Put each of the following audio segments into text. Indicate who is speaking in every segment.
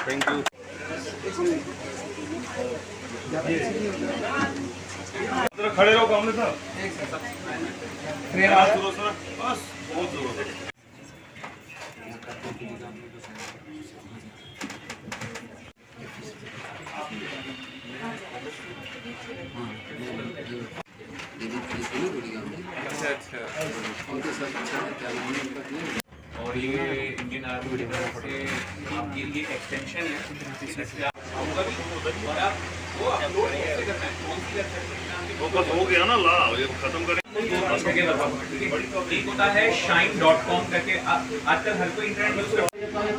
Speaker 1: Thank you. खड़े रहो सामने सर। बस बहुत जरूरत है।
Speaker 2: और ये इंडियन आर्मी की तरफ से ये एक्सटेंशन है।
Speaker 1: वो बस हो गया ना ला, ये खत्म करें।
Speaker 2: एक होता है shine.com करके, आजकल हर कोई इंटरनेट यूज करता है।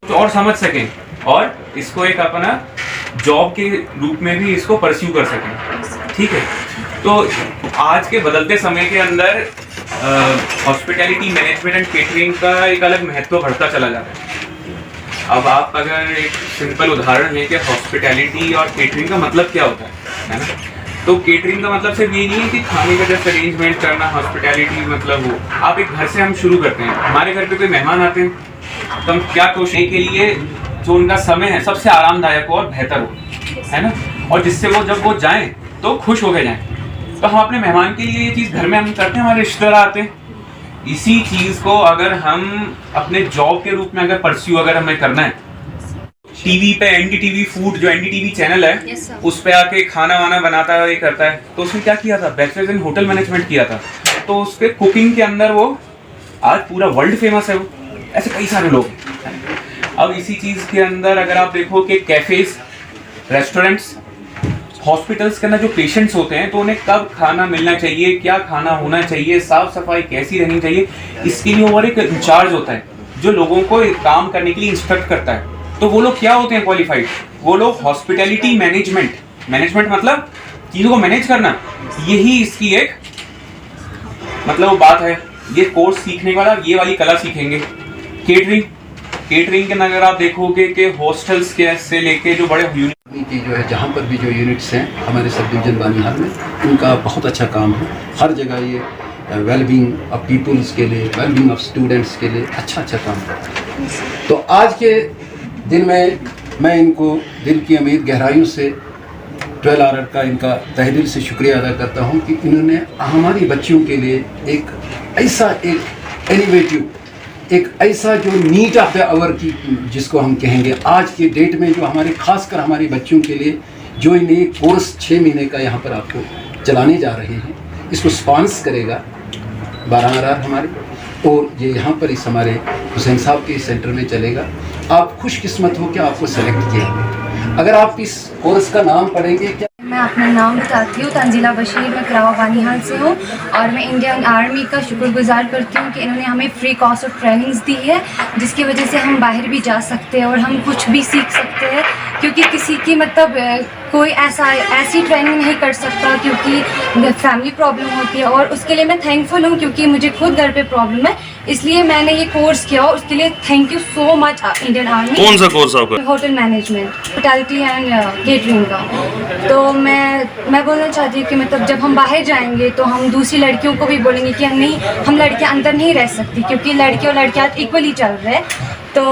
Speaker 2: तो और समझ सकें और इसको एक अपना जॉब के रूप में भी इसको परस्यू कर सकें, ठीक है। तो आज के बदलते समय के अंदर हॉस्पिटैलिटी मैनेजमेंट एंड केटरिंग का एक अलग महत्व बढ़ता चला जा रहा है। अब आप अगर एक सिंपल उदाहरण लें कि हॉस्पिटैलिटी और केटरिंग का मतलब क्या होता है ना, तो केटरिंग का मतलब सिर्फ ये नहीं है कि खाने का जस्ट अरेंजमेंट करना। हॉस्पिटैलिटी मतलब वो आप एक घर से हम शुरू करते हैं, हमारे घर पे कोई मेहमान आते हैं तो हम क्या कोशिश के लिए जो उनका समय है सबसे आरामदायक हो और बेहतर हो, है ना, और जिससे वो जब वो जाएं तो खुश होके जाएं। तो हम अपने मेहमान के लिए ये चीज़ घर में हम करते हैं, हमारे रिश्तेदार आते हैं। इसी चीज़ को अगर हम अपने जॉब के रूप में अगर परस्यू अगर हमें करना है, टीवी पे एनडीटीवी फूड जो एनडीटीवी चैनल है उस पे आके खाना वाना बनाता है और ये करता है, तो उसने क्या किया था, बैचलर्स इन होटल मैनेजमेंट किया था, तो उसके कुकिंग के अंदर वो आज पूरा वर्ल्ड फेमस है। वो ऐसे कई सारे लोग। अब इसी चीज़ के अंदर अगर आप देखो कि कैफेज, रेस्टोरेंट्स, हॉस्पिटल्स के अंदर जो पेशेंट्स होते हैं तो उन्हें कब खाना मिलना चाहिए, क्या खाना होना चाहिए, साफ सफाई कैसी रहनी चाहिए, इसके लिए और एक इंचार्ज होता है जो लोगों को काम करने के लिए इंस्ट्रक्ट करता है। तो वो लोग क्या होते हैं क्वालिफाइड, वो लोग हॉस्पिटैलिटी मैनेजमेंट मतलब चीज़ों को मैनेज करना, यही इसकी एक मतलब बात है। ये कोर्स सीखने वाला ये वाली कला सीखेंगे। केटरिंग के अगर आप देखोगे कि हॉस्टल्स के से लेके जो बड़े
Speaker 3: यूनिट जो है, जहाँ पर भी जो यूनिट्स हैं हमारे सब डिवीजन बानीहाल में, उनका बहुत अच्छा काम है। हर जगह ये वेलबींग ऑफ पीपल्स के लिए, वेलबींग ऑफ स्टूडेंट्स के लिए अच्छा काम करता है। तो आज के दिन में मैं इनको दिल की अमीर गहराइयों से 12R का इनका तहे दिल से शुक्रिया अदा करता हूँ कि इन्होंने हमारी बच्चियों के लिए एक ऐसा एक इनोवेटिव, एक ऐसा जो नीड ऑफ द आवर की जिसको हम कहेंगे आज के डेट में, जो हमारे खासकर हमारी बच्चियों के लिए जो इन्हें कोर्स 6 महीने का यहाँ पर आपको चलाने जा रहे हैं, इसको स्पॉन्स करेगा 12R हमारे, और ये यहाँ पर इस हमारे हुसैन साहब के सेंटर में चलेगा। आप खुशकिस्मत हो कि आपको सेलेक्ट किया। अगर आप इस कोर्स का नाम पढ़ेंगे क्या?
Speaker 4: मैं अपना नाम बताती हूँ, तंजीला बशीर, मैं करावा बानीहाल से हूँ और मैं इंडियन आर्मी का शुक्रगुजार करती हूँ कि इन्होंने हमें फ्री कॉस्ट ऑफ ट्रेनिंग्स दी है, जिसकी वजह से हम बाहर भी जा सकते हैं और हम कुछ भी सीख सकते हैं। क्योंकि किसी की मतलब कोई ऐसी ट्रेनिंग नहीं कर सकता क्योंकि फैमिली प्रॉब्लम होती है, और उसके लिए मैं थैंकफुल हूँ क्योंकि मुझे खुद घर पे प्रॉब्लम है, इसलिए मैंने ये कोर्स किया। उसके लिए thank you so much Indian army.
Speaker 1: कौन सा कोर्स आपका?
Speaker 4: Hotel management, hospitality and catering का। तो मैं बोलना चाहती हूँ कि मतलब जब हम बाहर जाएंगे तो हम दूसरी लड़कियों को भी बोलेंगे कि हम लड़कियाँ अंदर नहीं रह सकती, क्योंकि लड़के और लड़कियाँ इक्वली चल रहे हैं। तो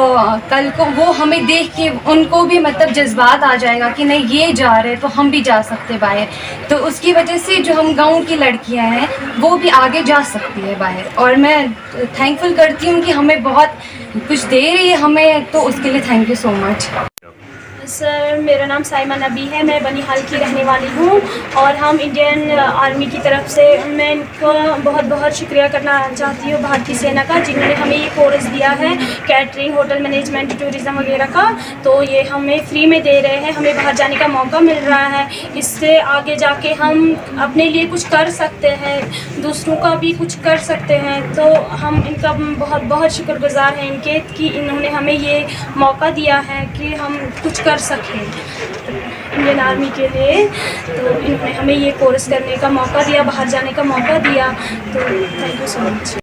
Speaker 4: कल को वो हमें देख के उनको भी मतलब जज्बात आ जाएगा कि नहीं ये जा रहे तो हम भी जा सकते बाहर। तो उसकी वजह से जो हम गांव की लड़कियां हैं वो भी आगे जा सकती है बाहर, और मैं थैंकफुल करती हूँ कि हमें बहुत कुछ दे रही है हमें, तो उसके लिए thank you so much.
Speaker 5: Sir, मेरा नाम साइमा नबी है, मैं बनीहाल की रहने वाली हूँ और हम इंडियन आर्मी की तरफ से मैं इनको बहुत बहुत शुक्रिया करना चाहती हूँ, भारतीय सेना का, जिन्होंने हमें ये कोर्स दिया है कैटरिंग, होटल मैनेजमेंट, टूरिज़्म वगैरह का। तो ये हमें फ्री में दे रहे हैं, हमें बाहर जाने का मौका मिल रहा है। इससे आगे जाके हम अपने लिए कुछ कर सकते हैं, दूसरों का भी कुछ कर सकते हैं। तो हम इनका बहुत बहुत शुक्रगुजार हैं इनके कि इन्होंने हमें ये मौका दिया है कि हम कुछ कर कर सकें इंडियन आर्मी के लिए। तो इन्होंने हमें ये कोर्स करने का मौका दिया, बाहर जाने का मौका दिया, तो thank you so much.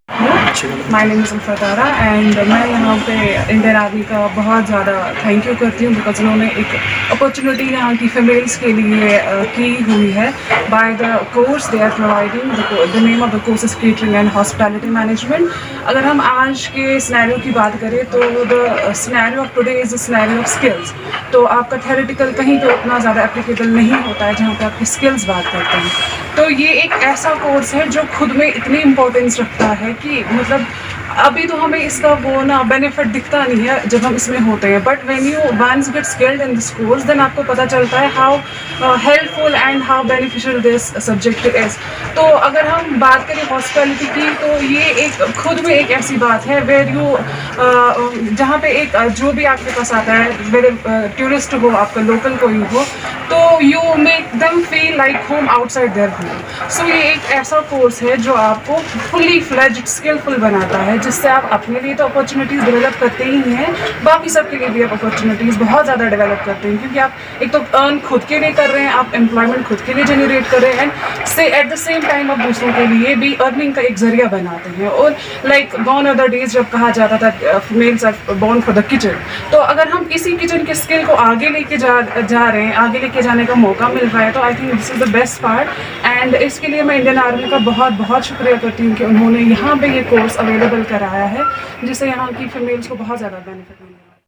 Speaker 6: My name is Ulfa Tara and मैं यहाँ पे इंडियन आर्मी का बहुत ज़्यादा थैंक यू करती हूँ बिकॉज उन्होंने एक अपॉर्चुनिटी यहाँ की फीमेल्स के लिए की हुई है by the course they are providing. The name of the course is catering and hospitality management. अगर हम आज के सिनेरियो की बात करें तो the scenario of today is the scenario of skills. तो आपका थेरेटिकल कहीं तो उतना ज़्यादा एप्लीकेबल नहीं होता है जहाँ पे आपकी स्किल्स बात करते हैं। तो ये एक ऐसा कोर्स है जो खुद में इतनी इम्पोर्टेंस रखता है कि मतलब अभी तो हमें इसका वो ना बेनिफिट दिखता नहीं है जब हम इसमें होते हैं, but when you once get skilled in this course then आपको पता चलता है how helpful and how beneficial this subject is. तो अगर हम बात करें हॉस्पिटैलिटी की तो ये एक खुद में एक ऐसी बात है वेर यू जहाँ पे एक जो भी आपके पास आता है वेर टूरिस्ट हो, आपका लोकल कोई हो, तो you make them feel like home outside their home. So ये एक ऐसा कोर्स है जो आपको फुली फ्लेज्ड स्किलफुल बनाता है, जिससे आप अपने लिए तो अपॉर्चुनिटीज़ डेवलप करते ही हैं, बाकी सबके लिए भी आप अपॉर्चुनिटीज़ बहुत ज़्यादा डेवलप करते हैं, क्योंकि आप एक तो अर्न खुद के लिए कर रहे हैं, आप एम्प्लॉयमेंट खुद के लिए जनरेट कर रहे हैं एंड से एट द सेम टाइम आप दूसरों के लिए भी अर्निंग का एक जरिया बनाते हैं। और लाइक गॉन अदर डेज जब कहा जाता था females are born for the kitchen, तो अगर हम किसी किचन के स्किल को आगे लेके जा रहे हैं, आगे लेके जाने का मौका मिल रहा है, तो I think this is the best part. And इसके लिए मैं इंडियन आर्मी का बहुत बहुत शुक्रिया करती हूँ कि उन्होंने यहाँ पे ये कोर्स अवेलेबल कराया है, जिससे यहाँ की फीमेल्स को बहुत ज़्यादा बेनिफिट मिला।